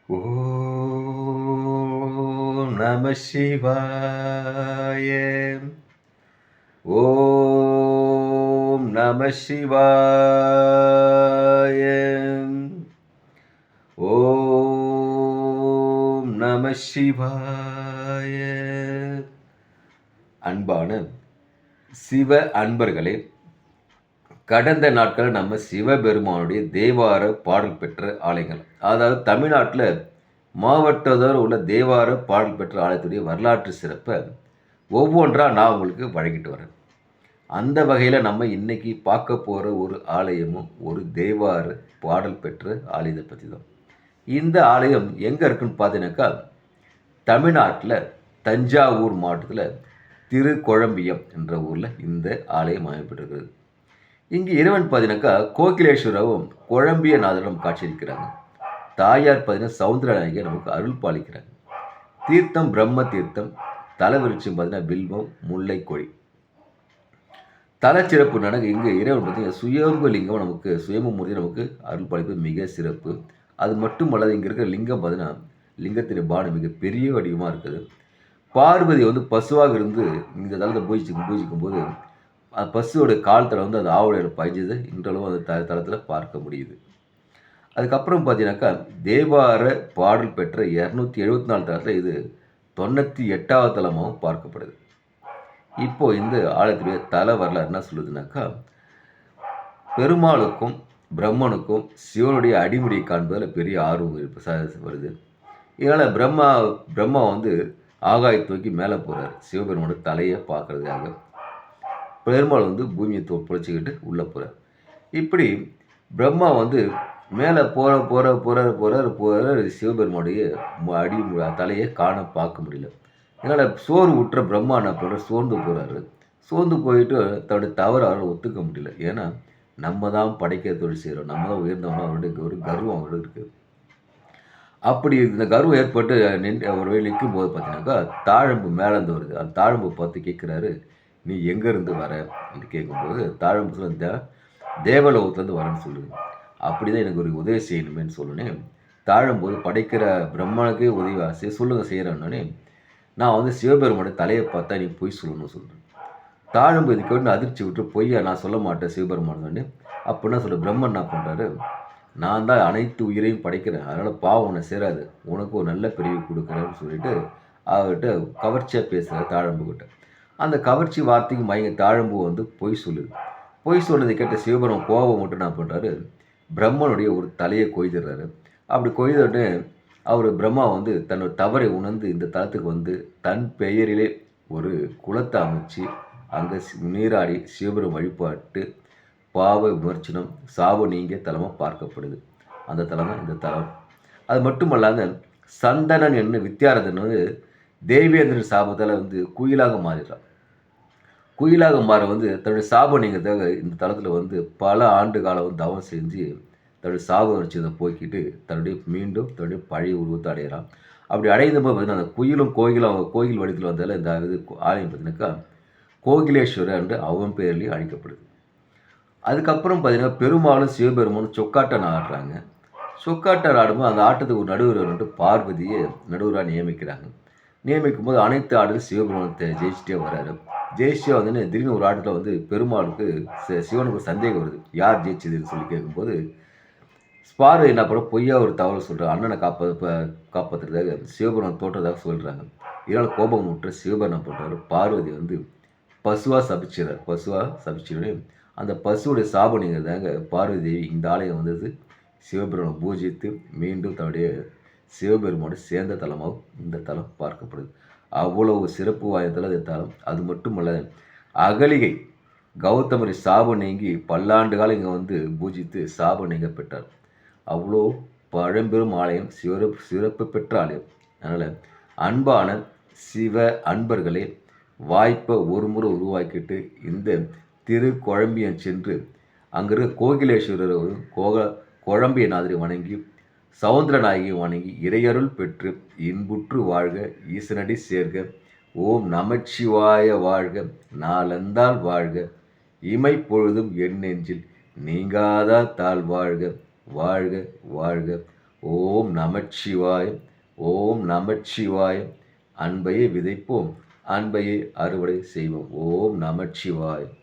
ஓம் நம சிவாய. ஓம் நம சிவாய. ஓம் நம சிவாய. அன்பான சிவ அன்பர்களே, கடந்த நாட்கள் நம்ம சிவபெருமானுடைய தேவார பாடல் பெற்ற ஆலயங்கள், அதாவது தமிழ்நாட்டில் மாவட்டத்தோடு உள்ள தேவார பாடல் பெற்ற ஆலயத்துடைய வரலாற்று சிறப்பை ஒவ்வொன்றாக நான் உங்களுக்கு வழங்கிட்டு வரேன். அந்த வகையில் நம்ம இன்னைக்கு பார்க்க போகிற ஒரு ஆலயமும் ஒரு தேவார பாடல் பெற்ற ஆலயத்தை பற்றி தான். இந்த ஆலயம் எங்கே இருக்குன்னு பார்த்தீங்கன்னாக்கா, தமிழ்நாட்டில் தஞ்சாவூர் மாவட்டத்தில் திருக்குழம்பியம் என்ற ஊரில் இந்த ஆலயம் அமைப்பட்டிருக்கிறது. இங்கே இறைவன் பார்த்தீங்கன்னாக்கா கோகிலேஸ்வரவும் குழம்பியநாதரும் காட்சியளிக்கிறாங்க. தாயார் பார்த்தீங்கன்னா சவுந்தரநாயகி நமக்கு அருள் பாலிக்கிறாங்க. தீர்த்தம் பிரம்ம தீர்த்தம், தலைவிருட்சம் பார்த்தீங்கன்னா வில்வம் முல்லைக்கொடி. தலச்சிறப்பு நடங்க இங்கே இறைவன் பார்த்தீங்கன்னா சுயம்பு லிங்கம் நமக்கு சுயம்பு மூர்த்தி நமக்கு அருள் பாலிப்பது மிக சிறப்பு. அது மட்டுமல்லாது இங்கே இருக்கிற லிங்கம் பார்த்தீங்கன்னா லிங்கத்தின் பானம் மிக பெரிய வடிவமாக இருக்குது. பார்வதி வந்து பசுவாக இருந்து இந்த தளத்தை பூஜிக்கும் போது பசுவோட காலத்தில் வந்து அது ஆவுடையோட பயிஞ்சது இன்றளவும் அந்த தளத்தில் பார்க்க முடியுது. அதுக்கப்புறம் பார்த்தீங்கன்னாக்கா தேவார பாடல் பெற்ற 274 தலத்தில் இது 98வது தலமாகவும் பார்க்கப்படுது. இப்போது இந்த ஆலயத்துடைய தல வரலாறு என்ன சொல்லுதுனாக்கா, பெருமாளுக்கும் பிரம்மனுக்கும் சிவனுடைய அடிமுடியை காண்பதில் பெரிய ஆர்வம் வருது. இதனால் பிரம்மா வந்து ஆகாயத்தை தூக்கி மேலே போகிறார் சிவபெருமானோட தலையை பார்க்கறதுக்காக. பெருமாள் வந்து பூமியை புழைச்சிக்கிட்டு உள்ளே போகிறார். இப்படி பிரம்மா வந்து மேலே போகிறார் சிவபெருமானுடைய அடி தலையை காண பார்க்க முடியல. இதனால் சோறு ஊற்ற பிரம்மா என்ன பண்ணுறார், சோர்ந்து போகிறாரு. சோர்ந்து போயிட்டு தன்னுடைய தவறு அவரை ஒத்துக்க முடியல. ஏன்னா நம்ம தான் படைக்க தொழில் செய்கிறோம், நம்ம தான் உயர்ந்தவங்க, அவருடைய ஒரு கர்வம் அவருக்கு இருக்குது. அப்படி இந்த கர்வம் ஏற்பட்டு ஒரு வேலை நிற்கும் போது பார்த்தீங்கன்னாக்கா தாழம்பு மேலேருந்து வருது. அந்த தாழம்பு பார்த்து கேட்குறாரு, நீ எங்கேருந்து வர என்று கேட்கும்போது தாழம்பு சொல்ல தேவலோகத்துலேருந்து வரேன்னு சொல்லுது. அப்படி தான் எனக்கு ஒரு உதவி செய்யணுமேன்னு சொல்லணும். தாழும்போது படைக்கிற பிரம்மனுக்கே உதவி ஆசை சொல்லுங்கள் செய்கிறேன்னொன்னே, நான் வந்து சிவபெருமானுடைய தலையை பார்த்தா நீ பொய் சொல்லணும்னு சொல்கிறேன். தாழும்போது இதுக்கு வந்து அதிர்ச்சி விட்டு பொய்யா நான் சொல்ல மாட்டேன் சிவபெருமானு. அப்படின்னா சொல்ல பிரம்மன் என்ன பண்ணுறாரு, நான் தான் அனைத்து உயிரையும் படைக்கிறேன், அதனால் பாவம் உன்னை சேராது, உனக்கு ஒரு நல்ல பிரிவு கொடுக்குறேன்னு சொல்லிட்டு அவர்கிட்ட கவர்ச்சியாக பேசுகிறார் தாழம்புக்கிட்ட. அந்த கவர்ச்சி வார்த்தைக்கு மயங்க தாழம்பு வந்து பொய் சொல்லுது. பொய் சொன்னதை கேட்ட சிவபெருமான் கோபம் மட்டும் என்ன பண்ணுறாரு, பிரம்மனுடைய ஒரு தலையை கொய்துறாரு. அப்படி கொய்தோடனே அவர் பிரம்மா வந்து தன்னோட தவறை உணர்ந்து இந்த தலத்துக்கு வந்து தன் பெயரிலே ஒரு குளத்தை அமைச்சு அங்கே நீராடி சிவபெருமான் வழிபாட்டு பாவ விமர்சனம் சாப நீங்க தலமாக பார்க்கப்படுது. அந்த தலம் தான் இந்த தலம். அது மட்டுமல்லாத சந்தனன் என்ன வித்யாரதன் வந்து தேவேந்திரன் சாபத்தால் வந்து குயிலாக மாறிடுறான். குயிலாக மாற வந்து தன்னுடைய சாபம் நீங்கிறதாக இந்த தளத்தில் வந்து பல ஆண்டு காலம் வந்து தவம் செஞ்சு தன்னுடைய சாப வரிச்சதை போக்கிட்டு மீண்டும் தன்னுடைய பழைய உருவத்தை அடையிறான். அப்படி அடைந்த போது பார்த்தீங்கன்னா அந்த கோயில் வடிவத்தில் வந்தால இந்த இது ஆலயம் பார்த்தீங்கன்னாக்கா கோகிலேஸ்வரர் என்று அவன் பேர்லேயும் அழைக்கப்படுது. அதுக்கப்புறம் பார்த்தீங்கன்னா பெருமாளும் சிவபெருமானும் சொக்காட்டம் ஆடுறாங்க. சொக்காட்டம் ஆடும்போது அந்த ஆட்டத்துக்கு ஒரு நடுவர் வந்துட்டு பார்வதியை நடுவராக நியமிக்கும் போது அனைத்து ஆடுகளும் சிவபெருமானத்தை ஜெயிச்சிட்டே வர்றாரு. ஜெயிச்சிட்டே வந்து திடீர்னு ஒரு ஆட்டத்தில் வந்து பெருமாளுக்கு சிவனுக்கு ஒரு சந்தேகம் வருது, யார் ஜெயிச்சதுன்னு சொல்லி கேட்கும்போது பார்வதி என்ன பண்ண பொய்யா ஒரு தகவல் சொல்கிறார், அண்ணனை காப்பாற்றுறதுக்காக சிவபெருமான் தோற்றதாக சொல்கிறாங்க. இதனால் கோபம் விட்டு சிவபெருமான் என்ன பண்ணுறாரு, பார்வதி வந்து பசுவாக சபிச்சிடனே அந்த பசுவோடைய சாபம் நீங்கிறதாங்க பார்வதி தேவி இந்த ஆலயம் வந்தது சிவபெருமானை பூஜித்து மீண்டும் தன்னுடைய சிவபெருமானோட சேர்ந்த தலமாகவும் இந்த தலம் பார்க்கப்படுது. அவ்வளவு சிறப்பு வாய்ந்த இந்த தலம். அது மட்டுமல்ல, அகலிகை கௌதமரை சாபம் நீங்கி பல்லாண்டு காலம் இங்கே வந்து பூஜித்து சாபம் நீங்க பெற்றார். அவ்வளோ பழம்பெரும் ஆலயம், சிறப்பு பெற்ற ஆலயம். அதனால் அன்பான சிவ அன்பர்களே, வாய்ப்பை ஒரு முறை உருவாக்கிட்டு இந்த திருக்குழம்பியம் சென்று அங்கே இருக்க கோகிலேஸ்வரரும் குழம்பியநாதரை வணங்கி சவுந்தரநாயகியை வணங்கி இறையருள் பெற்று இன்புற்று வாழ்க, ஈசனடி சேர்க. ஓம் நமச்சிவாய வாழ்க, நாளந்தால் வாழ்க, இமை பொழுதும் என் நெஞ்சில் நீங்காத தாழ் வாழ்க, வாழ்க வாழ்க. ஓம் நமச்சிவாயம். ஓம் நமச்சிவாயம். அன்பையே விதைப்போம், அன்பையே அறுவடை செய்வோம். ஓம் நமச்சிவாயம்.